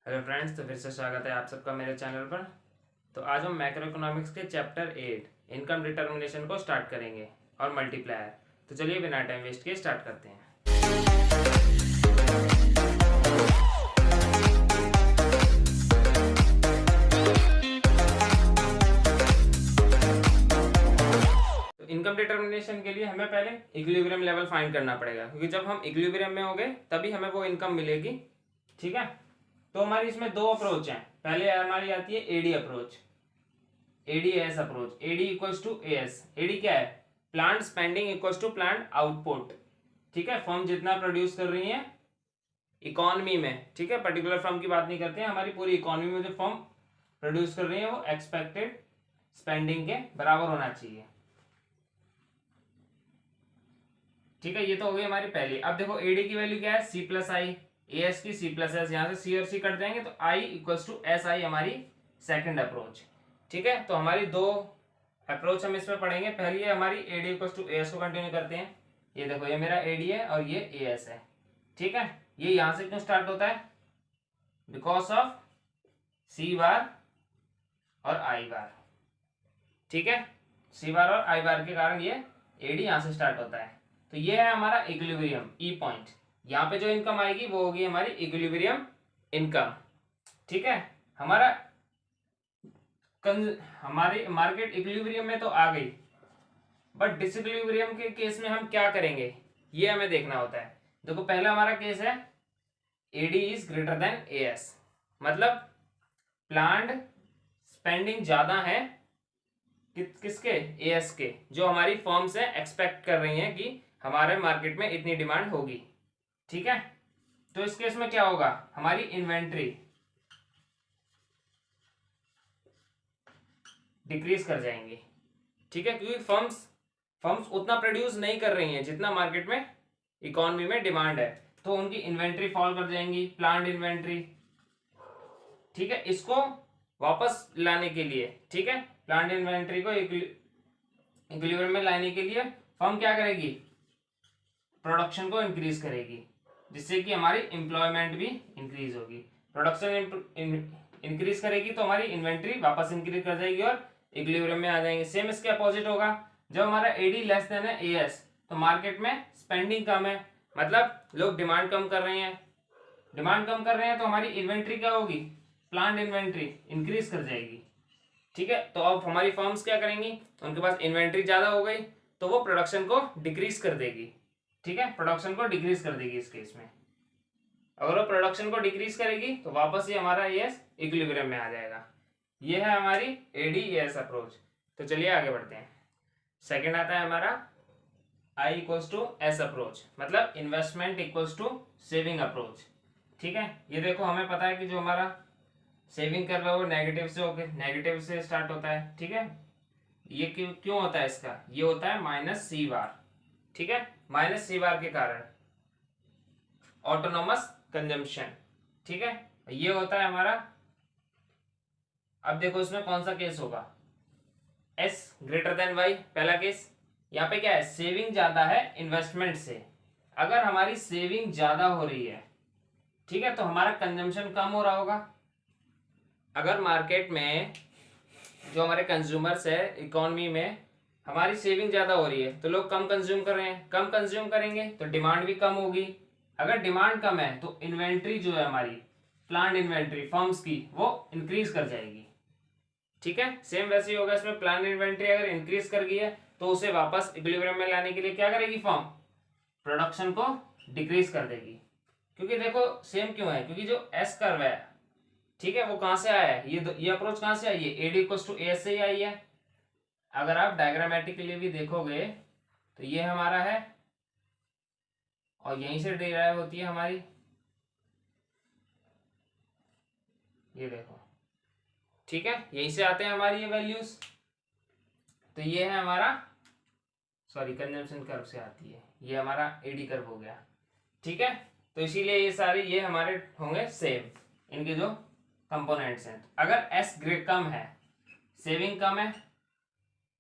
Hello friends, तो फिर से स्वागत है आप सबका मेरे चैनल पर। तो आज हम मैक्रो इकोनॉमिक्स के चैप्टर 8 इनकम डिटर्मिनेशन को स्टार्ट करेंगे और मल्टीप्लायर। तो चलिए बिना टाइम वेस्ट किए स्टार्ट करते हैं। तो इनकम डिटर्मिनेशन के लिए हमें पहले इक्विलिब्रियम लेवल फाइंड करना पड़ेगा, क्योंकि जब हम इक्विलिब्रियम में होंगे तभी हमें वो इनकम मिलेगी। ठीक है, तो हमारी इसमें दो अप्रोच हैं। पहले हमारी आती है AD approach, ADS approach. AD equals to AS. AD क्या है? Planned spending equals to planned output. ठीक है, फर्म जितना प्रोड्यूस कर रही है इकोनॉमी में, ठीक है, पर्टिकुलर फर्म की बात नहीं करते हैं, हमारी पूरी इकोनॉमी में जो फर्म प्रोड्यूस कर रही है वो एक्सपेक्टेड स्पेंडिंग के बराबर होना चाहिए। ठीक है, ये तो हो गई हमारी पहली। अब देखो एडी की वैल्यू क्या है? सी प्लस आई। एएस की सी प्लस एस, यहां से सी और सी कट जाएंगे तो आई इक्वल्स टू एस आई हमारी सेकंड अप्रोच। ठीक है, तो हमारी दो अप्रोच हम इसमें पढ़ेंगे। पहली है हमारी एडी इक्वल्स टू एएस को कंटिन्यू करते हैं। ये देखो, ये मेरा एडी है और ये एएस है। ठीक है, ये यहां से क्यों स्टार्ट होता है? बिकॉज ऑफ सी बार और आई बार। ठीक है, सी बार और आई बार के कारण ये एडी यहां से स्टार्ट होता है। तो ये है हमारा इक्विलिब्रियम ई पॉइंट। यहाँ पे जो इनकम आएगी वो होगी हमारी इक्विलिब्रियम इनकम। ठीक है, हमारी मार्केट इक्विलिब्रियम में तो आ गई, बट डिसइक्विलिब्रियम के केस में हम क्या करेंगे ये हमें देखना होता है। देखो, पहला हमारा केस है AD is greater than AS, मतलब प्लान्ड स्पेंडिंग ज्यादा है किसके? एएस के। जो हमारी फर्म से एक्सपेक्ट कर रही हैं कि हमारे मार्केट में इतनी डिमांड होगी। ठीक है, तो इस केस में क्या होगा? हमारी इन्वेंट्री डिक्रीज कर जाएंगी। ठीक है, क्योंकि फर्म्स उतना प्रोड्यूस नहीं कर रही हैं जितना मार्केट में इकोनॉमी में डिमांड है, तो उनकी इन्वेंट्री फॉल कर जाएंगी, प्लांट इन्वेंट्री। ठीक है, इसको वापस लाने के लिए, ठीक है, प्लांट इन्वेंट्री को इक्विलिब्रियम में लाने के लिए फर्म क्या करेगी? प्रोडक्शन को इंक्रीज करेगी, जिससे कि हमारी एम्प्लॉयमेंट भी इंक्रीज होगी। प्रोडक्शन इंक्रीज करेगी तो हमारी इन्वेंट्री वापस इंक्रीज कर जाएगी और इक्विलिब्रियम में आ जाएंगे। सेम इसके अपोजिट होगा, जब हमारा एडी लेस देन है एएस तो मार्केट में स्पेंडिंग कम है, मतलब लोग डिमांड कम कर रहे हैं। डिमांड कम कर रहे हैं तो हमारी इन्वेंट्री क्या होगी? प्लांट इन्वेंट्री इंक्रीज कर जाएगी। ठीक है, तो अब हमारी फर्म्स क्या करेंगी? उनके पास इन्वेंट्री ज्यादा हो गई तो वो प्रोडक्शन को डिक्रीज कर देगी। ठीक है, प्रोडक्शन को डिक्रीज कर देगी। इस केस में अगर वो प्रोडक्शन को डिक्रीज करेगी तो वापस ये हमारा एएस इक्विलिब्रियम में आ जाएगा। ये है हमारी एडी एएस अप्रोच। तो चलिए आगे बढ़ते हैं। सेकंड आता है हमारा I equals to S approach, मतलब investment equals to saving approach. ठीक है, ये देखो, हमें पता है कि जो हमारा सेविंग कर रहा है वो नेगेटिव से होके नेगेटिव से स्टार्ट होता है। ठीक है, ये क्यों होता है? इसका ये होता है माइनस सी बार। ठीक है, माइनस सी बार के कारण ऑटोनोमस कंजम्पशन। ठीक है, ये होता है हमारा। अब देखो इसमें कौन सा केस होगा? एस ग्रेटर देन वाई, पहला केस। यहाँ पे क्या है? सेविंग ज्यादा है इन्वेस्टमेंट से। अगर हमारी सेविंग ज्यादा हो रही है, ठीक है, तो हमारा कंजम्पशन कम हो रहा होगा। अगर मार्केट में जो हमारे कंज्यूमर्स है इकोनॉमी में हमारी सेविंग ज्यादा हो रही है तो लोग कम कंज्यूम कर रहे हैं, कम कंज्यूम करेंगे तो डिमांड भी कम होगी। अगर डिमांड कम है तो इन्वेंट्री जो है हमारी प्लांट इन्वेंट्री फर्म्स की वो इंक्रीज कर जाएगी। ठीक है, सेम वैसे ही होगा इसमें। प्लांट इन्वेंट्री अगर इंक्रीज कर गई है तो उसे वापस इक्विलिब्रियम में लाने के लिए क्या करेगी फर्म? प्रोडक्शन को डिक्रीज कर देगी। क्योंकि देखो सेम क्यों है? क्योंकि जो एस कर्व है, ठीक है, वो कहां से आया है? ये अप्रोच कहां से आई है? एडी इक्वल्स टू एएस से ही आई है। अगर आप डायग्रामेटिकली भी देखोगे तो ये हमारा है और यहीं से डिराइव होती है हमारी। ये देखो, ठीक है, यहीं से आते हैं हमारी ये वैल्यूज। तो ये है हमारा, सॉरी, कंजम्पशन कर्व से आती है। ये हमारा एडी कर्व हो गया। ठीक है, तो इसीलिए ये सारे ये हमारे होंगे सेम, इनके जो कंपोनेंट्स हैं। अगर एस ग्रेड कम है, सेविंग कम है,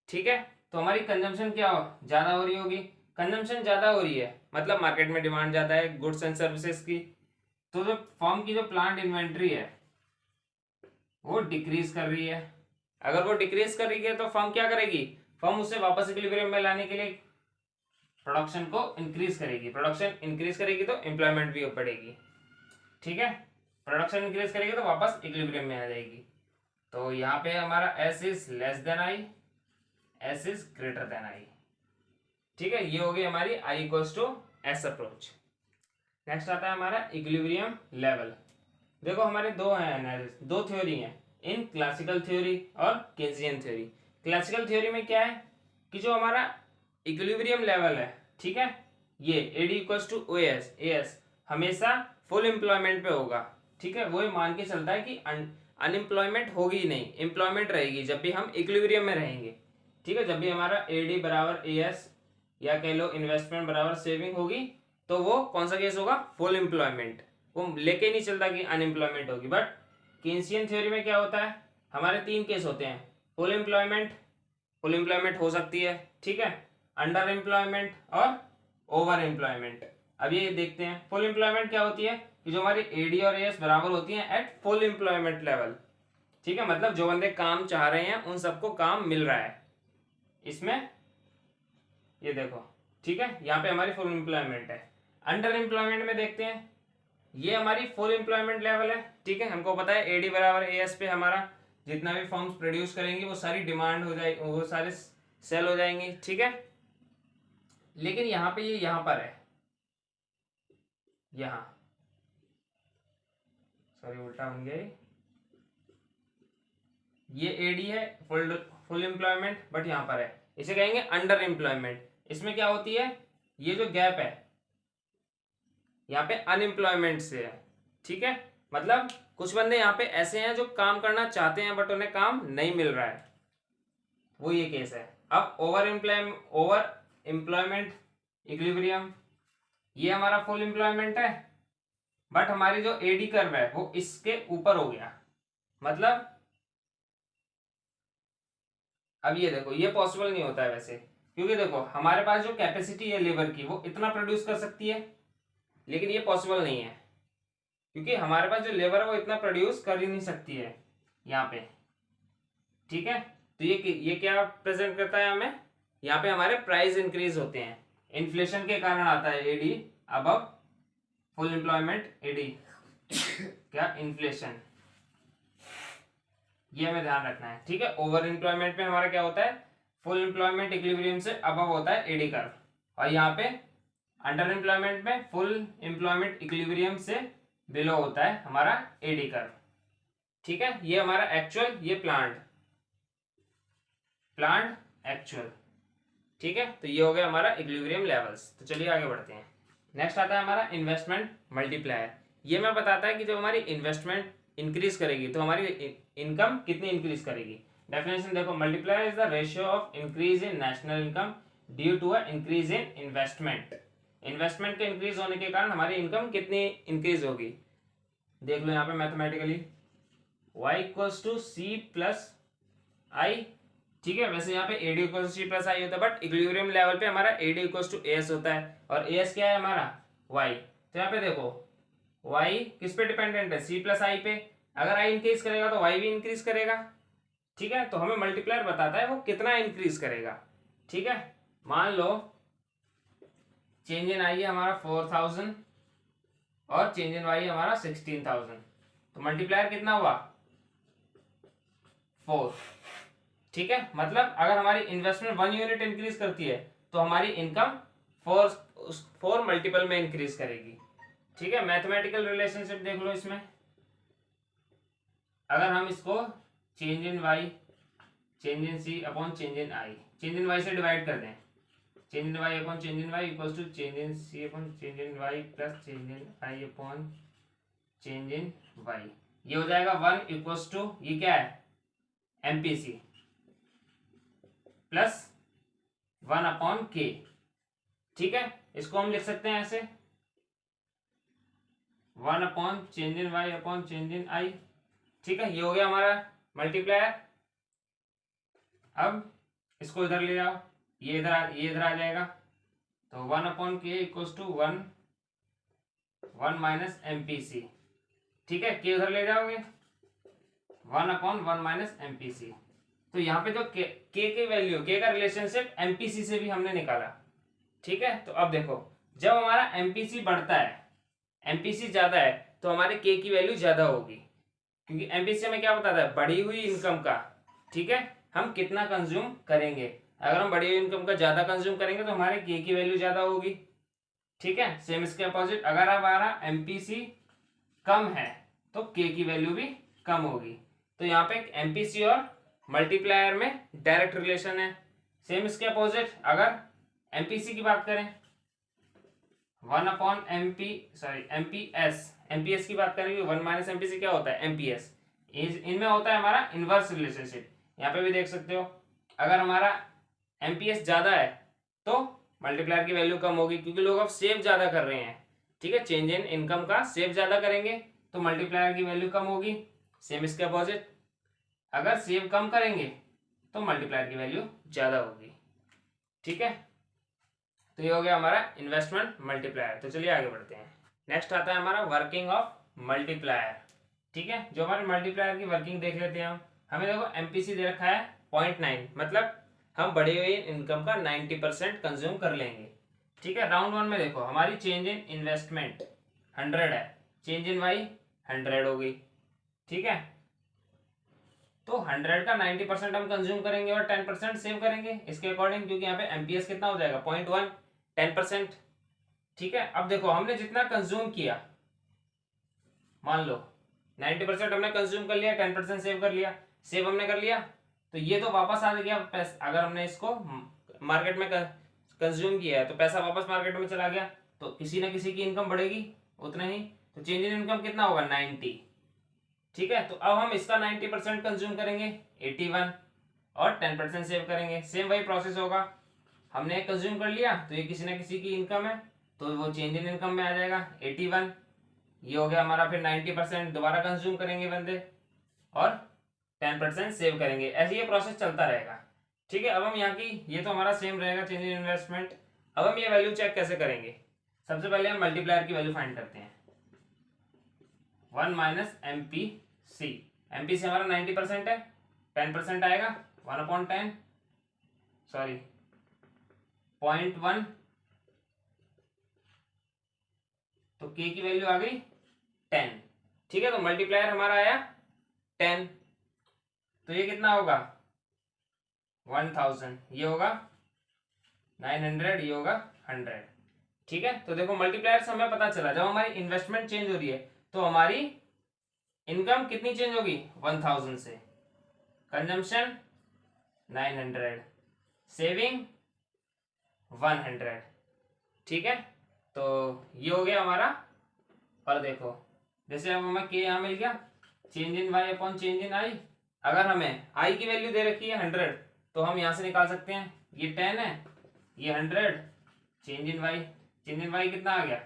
ठीक है, तो हमारी कंजम्पशन क्या हो? ज्यादा हो रही होगी। कंजम्पशन ज्यादा हो रही है मतलब मार्केट में डिमांड ज्यादा है गुड्स एंड सर्विसेज की, तो जो फर्म की जो प्लांट इन्वेंट्री है वो डिक्रीज कर रही है। अगर वो डिक्रीज कर रही है तो फर्म क्या करेगी, फर्म उसे वापस इक्विलिब्रियम में लाने के लिए प्रोडक्शन को इंक्रीज करेगी। प्रोडक्शन इंक्रीज करेगी तो एम्प्लॉयमेंट भी बढ़ेगी। ठीक है, प्रोडक्शन इंक्रीज करेगी तो वापस इक्विलिब्रियम में आ जाएगी। तो यहाँ पे हमारा S is less than I, S is greater than I. ठीक है, ये हो गई हमारी I equals to S approach. Next आता है हमारा इक्विलिब्रियम लेवल। देखो हमारे दो हैं, दो थ्योरी हैं, इन क्लासिकल थ्योरी और केजियन थ्योरी। क्लासिकल थ्योरी में क्या है कि जो हमारा इक्विलिब्रियम लेवल है, ठीक है, ये AD equals to O S, A S हमेशा फुल एम्प्लॉयमेंट पे होगा। ठीक है, वो ये मान के चलता है कि अनएम्प्लॉयमेंट होगी ही नहीं, एम्प्लॉयमेंट रहेगी जब भी हम इक्विलिब्रियम में रहेंगे। ठीक है, जब भी हमारा एडी बराबर ए एस या कह लो इन्वेस्टमेंट बराबर सेविंग होगी तो वो कौन सा केस होगा, फुल एम्प्लॉयमेंट। वो लेके नहीं चलता कि अनएम्प्लॉयमेंट होगी। बट केन्सियन थ्योरी में क्या होता है, हमारे तीन केस होते हैं, फुल एम्प्लॉयमेंट, फुल एम्प्लॉयमेंट हो सकती है, ठीक है, अंडर एम्प्लॉयमेंट और ओवर एम्प्लॉयमेंट। अब ये देखते हैं फुल एम्प्लॉयमेंट क्या होती है कि जो हमारी एडी और एएस बराबर होती हैं एट फुल एम्प्लॉयमेंट लेवल। ठीक है, मतलब जो बंदे काम चाह रहे हैं उन सबको काम मिल रहा है इसमें, ये देखो। ठीक है, यहाँ पे हमारी फुल एम्प्लॉयमेंट है। अंडर एम्प्लॉयमेंट में देखते हैं, ये हमारी फुल एम्प्लॉयमेंट लेवल है। ठीक है, हमको पता है एडी बराबर एएस पे हमारा जितना भी फर्म्स प्रोड्यूस करेंगी वो सारी डिमांड हो जाएगी, वो सारे सेल हो जाएंगी। ठीक है, लेकिन यहाँ पे ये यहाँ पर है, यहाँ सॉरी उल्टा बन गया, ये एडी है फुल एम्प्लॉयमेंट, बट यहाँ पर है, इसे कहेंगे अंडर एम्प्लॉयमेंट। इसमें क्या होती है, ये जो गैप है यहाँ पे अनएम्प्लॉयमेंट से है। ठीक है, मतलब कुछ बंदे यहाँ पे ऐसे हैं जो काम करना चाहते हैं बट उन्हें काम नहीं मिल रहा है, वो ये केस है। अब ओवर एम्प्लॉयमेंट इक्विलिब्रियम, ये हमारा फुल एम्प्लॉयमेंट है बट हमारी जो एडी कर्व है वो इसके ऊपर हो गया। मतलब अब ये देखो, ये पॉसिबल नहीं होता है वैसे, क्योंकि देखो हमारे पास जो कैपेसिटी है लेबर की वो इतना प्रोड्यूस कर सकती है, लेकिन ये पॉसिबल नहीं है क्योंकि हमारे पास जो लेबर है वो इतना प्रोड्यूस कर ही नहीं सकती है यहाँ पे। ठीक है, तो ये क्या प्रेजेंट करता है हमें, यहाँ पे हमारे प्राइस इंक्रीज होते हैं, इन्फ्लेशन के कारण आता है AD above full employment AD क्या इन्फ्लेशन, ये हमें ध्यान रखना है। ठीक है, ओवर एम्प्लॉयमेंट में हमारा क्या होता है, फुल एम्प्लॉयमेंट इक्विलिब्रियम से अबव होता है एडी कर्व, और यहाँ पे अंडर एम्प्लॉयमेंट में फुल एम्प्लॉयमेंट इक्विलिब्रियम से बिलो होता है हमारा एडी कर्व। ठीक है, ये हमारा एक्चुअल, ये प्लांट एक्चुअल। ठीक है, तो ये हो गया हमारा इक्विलिब्रियम लेवल्स। तो चलिए आगे बढ़ते हैं। नेक्स्ट आता है हमारा इन्वेस्टमेंट मल्टीप्लायर। ये मैं बताता है कि जब हमारी इन्वेस्टमेंट इंक्रीज करेगी तो हमारी इनकम कितनी इंक्रीज करेगी। डेफिनेशन देखो, multiplier is the ratio of increase in national income due to a increase in investment. Investment के इंक्रीज होने के कारण हमारी इनकम कितनी इंक्रीज होगी, देख लो यहाँ पे mathematically, y equals to C plus I. ठीक है, वैसे यहाँ पे AD equals to C plus I होता है बट इक्विलिब्रियम लेवल पे हमारा एडी इक्वल्स टू एस होता है, और एस क्या है हमारा y। तो यहाँ पे देखो y किस पे डिपेंडेंट है, सी प्लस आई पे। अगर आई इंक्रीज करेगा तो y भी इंक्रीज करेगा। ठीक है, तो हमें मल्टीप्लायर बताता है वो कितना इंक्रीज करेगा। ठीक है, मान लो चेंज इन आई हमारा 4000 और चेंज इन वाई हमारा 16000, तो मल्टीप्लायर कितना हुआ 4। ठीक है, मतलब अगर हमारी इन्वेस्टमेंट 1 यूनिट इंक्रीज करती है तो हमारी इनकम 4 मल्टीपल में इंक्रीज करेगी। ठीक है, मैथमेटिकल रिलेशनशिप देख लो इसमें, अगर हम इसको change in Y change in C upon change in I, change in Y से डिवाइड कर दें, change in Y upon change in Y equals to change in C upon change in Y plus change in I upon change in Y, ये हो जाएगा 1 equals to, ये क्या है MPC plus 1 upon के। ठीक है, इसको हम लिख सकते हैं ऐसे 1 upon change in Y upon change in I. ठीक है, ये हो गया हमारा मल्टीप्लायर। अब इसको इधर ले जाओ, ये इधर आ जाएगा, तो 1 अपॉन के इक्वल्स टू 1 1 माइनस MPC, ठीक है, के उधर ले जाओगे 1/1 माइनस MPC। तो यहाँ पे जो के की वैल्यू, के का रिलेशनशिप MPC से भी हमने निकाला, ठीक है। तो अब देखो जब हमारा MPC बढ़ता है, MPC ज्यादा है तो हमारे के की वैल्यू ज्यादा होगी, क्योंकि MPC हमें क्या बताता है, बढ़ी हुई इनकम का, ठीक है, हम कितना कंज्यूम करेंगे। अगर हम बढ़ी हुई इनकम का ज्यादा कंज्यूम करेंगे तो हमारे के की वैल्यू ज्यादा होगी, ठीक है। सेम इसके अपोजिट, अगर हमारा MPC कम है तो के की वैल्यू भी कम होगी। तो यहाँ पे MPC और मल्टीप्लायर में डायरेक्ट रिलेशन है। सेम इसके अपोजिट, अगर MPC की बात करें 1/MPS की बात करेंगे, 1 माइनस MPC क्या होता है, MPS। इनमें होता है हमारा इनवर्स रिलेशनशिप। यहाँ पे भी देख सकते हो, अगर हमारा MPS ज्यादा है तो मल्टीप्लायर की वैल्यू कम होगी, क्योंकि लोग अब सेव ज्यादा कर रहे हैं, ठीक है, चेंज इन इनकम का सेव ज्यादा करेंगे तो मल्टीप्लायर की वैल्यू कम होगी। सेम इसके अपोजिट, अगर सेव कम करेंगे तो मल्टीप्लायर की वैल्यू ज्यादा होगी, ठीक है। तो ये हो गया हमारा इन्वेस्टमेंट मल्टीप्लायर। तो चलिए आगे बढ़ते हैं। नेक्स्ट आता है हमारा वर्किंग ऑफ मल्टीप्लायर, ठीक है। जो हमारे मल्टीप्लायर की वर्किंग देख लेते हैं हम। हमें देखो MPC दे रखा है 0.9, मतलब हम बढ़ी हुई इनकम का 90% कंज्यूम कर लेंगे, ठीक है। राउंड 1 में देखो हमारी चेंज इन इन्वेस्टमेंट 100 है, चेंज इन वाई 100 होगी, ठीक है। तो 100 का 90% हम कंज्यूम करेंगे और 10% सेव करेंगे इसके अकॉर्डिंग, क्योंकि यहाँ पे MPS कितना हो जाएगा 0.1, 10%, ठीक है। अब देखो हमने जितना कंज्यूम किया, मान लो 90% हमने कंज्यूम कर लिया, 10% सेव कर लिया, सेव हमने कर लिया, तो ये तो वापस आ गया पैसा। अगर हमने इसको मार्केट में कंज्यूम किया है तो पैसा वापस मार्केट में चला गया, तो किसी ना किसी की इनकम बढ़ेगी उतना ही। तो चेंज इन इनकम कितना होगा 90, ठीक है। तो अब हम इसका 90% कंज्यूम करेंगे 81 और 10% सेव करेंगे। सेम वही प्रोसेस होगा, हमने कंज्यूम कर लिया तो ये किसी ना किसी की इनकम है तो वो चेंज इन इनकम में आ जाएगा 81, ये हो गया हमारा। फिर 90% दोबारा कंज्यूम करेंगे बंदे और 10% सेव करेंगे, ऐसे ये प्रोसेस चलता रहेगा, ठीक है। अब हम यहाँ की, ये तो हमारा सेम रहेगा चेंज इन इन्वेस्टमेंट। अब हम ये वैल्यू चेक कैसे करेंगे, सबसे पहले हम मल्टीप्लायर की वैल्यू फाइंड करते हैं। 1 माइनस MPC, MPC हमारा 90% है, 10% आएगा 1/10, सॉरी 0.1, तो के की वैल्यू आ गई 10, ठीक है। तो मल्टीप्लायर हमारा आया 10, तो ये कितना होगा 1000, ये होगा 900, ये होगा 100, ठीक है। तो देखो मल्टीप्लायर से हमें पता चला, जब हमारी इन्वेस्टमेंट चेंज हो रही है तो हमारी इनकम कितनी चेंज होगी 1000 से, कंजम्पशन 900, सेविंग 100, ठीक है। तो ये हो गया हमारा। और देखो जैसे अब हमें के यहाँ मिल गया, change in Y upon change in I. अगर हमें आई की वैल्यू दे रखी है 100 तो हम यहाँ से निकाल सकते हैं, ये 10 है, ये 100, चेंज इन वाई कितना आ गया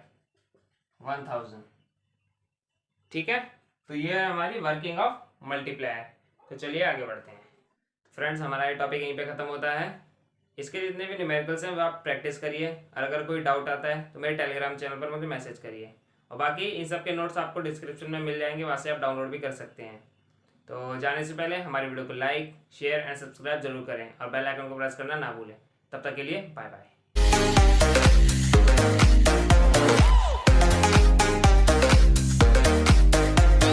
1000, ठीक है। तो ये है हमारी वर्किंग ऑफ मल्टीप्लायर। तो चलिए आगे बढ़ते हैं। फ्रेंड्स हमारा ये टॉपिक यहीं पे ख़त्म होता है। इसके जितने भी न्यूमेरिकल्स हैं वो आप प्रैक्टिस करिए, और अगर कोई डाउट आता है तो मेरे टेलीग्राम चैनल पर मुझे मैसेज करिए, और बाकी इन सब के नोट्स आपको डिस्क्रिप्शन में मिल जाएंगे, वहाँ से आप डाउनलोड भी कर सकते हैं। तो जाने से पहले हमारी वीडियो को लाइक, शेयर एंड सब्सक्राइब जरूर करें, और बेल आइकन को प्रेस करना ना भूलें। तब तक के लिए बाय बाय।